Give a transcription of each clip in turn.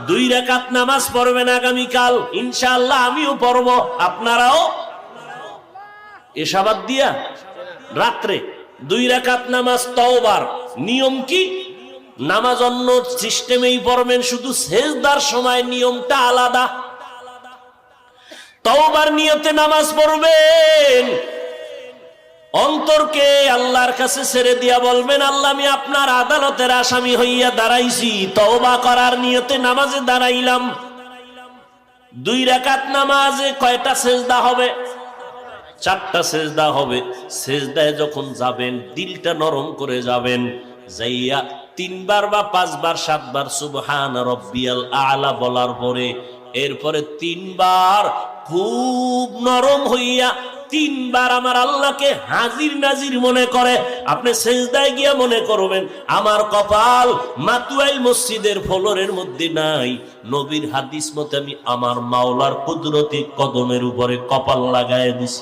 2 রাকাত নামাজ পড়বেন আগামীকাল ইনশাআল্লাহ, আমিও পড়ব, আপনারাও। এশাবাদ দিয়া রাত্রে 2 রাকাত নামাজ তওবার নিয়ম কি? নামাজ অন্য সিস্টেমেই পড়বেন, শুধু সেজদার সময় নিয়মটা আলাদা। তওবার নিয়তে নামাজ পড়বেন, অন্তরকে আল্লাহর কাছে ছেড়ে দিয়া বলবেন, আল্লাহ আমি আপনার আদালতের আসামি হইয়া দাঁড়াইছি, তওবা করার নিয়তে নামাজে দাঁড়াইলাম। 2 রাকাত নামাজে কয়টা সেজদা হবে? 4টা সেজদা হবে। সেজদায় যখন যাবেন দিলটা নরম করে যাবেন, যাইয়া 3 বার বা 5 বার 7 বার সুবহান রাব্বিয়াল আ'লা বলার পরে এরপরে 3 বার খুব নরম হইয়া 3 বার আমার আল্লাহকে হাজির নাজির মনে করে আপনি সেজদায় গিয়া মনে করবেন, আমার কপাল মাতুয়াইল মসজিদের ফ্লোরের মধ্যে নাই, নবীর হাদিস মতে আমি আমার মাওলার কুদরতি কদমের উপরে কপাল লাগায় দিছি।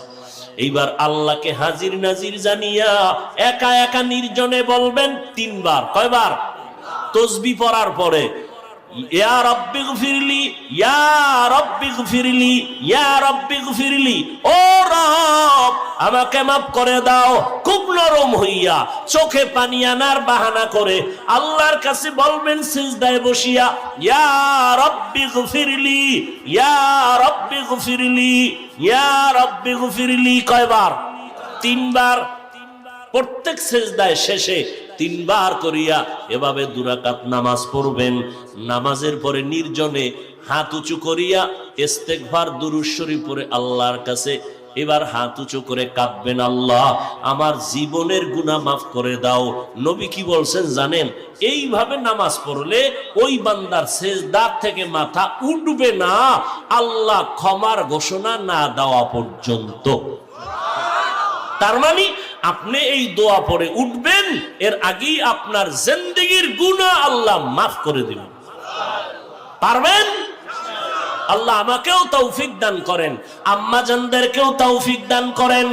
এইবার আল্লাহকে হাজির নাজির জানিয়া একা একা নির্জনে বলবেন 3 বার। কয়বার? তাসবিহ পড়ার পরে ইয়া রাব্বি গফিরলি, ইয়া রাব্বি গফিরলি, ইয়া রাব্বি গফিরলি, ও রব আমাকে মাফ করে দাও। খুব নরম হইয়া চোখে পানি আনার বাহানা করে আল্লাহর কাছে বলবেন সিজদায় বসিয়া, ইয়া রাব্বি গফিরলি, ইয়া রাব্বি গফিরলি, ইয়া রাব্বি গফিরলি। কয়বার? 3 বার। প্রত্যেক সিজদায় শেষে 3 বার করিয়া এভাবে 2 রাকাত নামাজ পড়বেন। নামাজের পরে নির্জনে হাত উঁচু করিয়া ইস্তেগফার দুরূদ শরীফ পড়ে আল্লাহর কাছে এবার হাত উঁচু করে কাঁদবেন, আল্লাহ আমার জীবনের গুনাহ মাফ করে দাও। নবী কি বলছেন জানেন? এইভাবে নামাজ পড়লে ওই বান্দার সিজদা থেকে মাথা উঠবে না আল্লাহ ক্ষমার ঘোষণা না দেওয়া পর্যন্ত। তার মানে আপনি এই দোয়া পড়ে উঠবেন, এর আগেই আপনার জিন্দেগীর গুনাহ আল্লাহ মাফ করে দিবেন। পারবেন? আল্লাহ আমাকেও তৌফিক দান করেন, আম্মা জানদেরকেও তৌফিক দান করেন,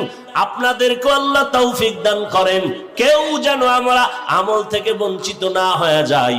আপনাদেরকেও আল্লাহ তৌফিক দান করেন। কেউ যেন আমরা আমল থেকে বঞ্চিত না হয়ে যায়।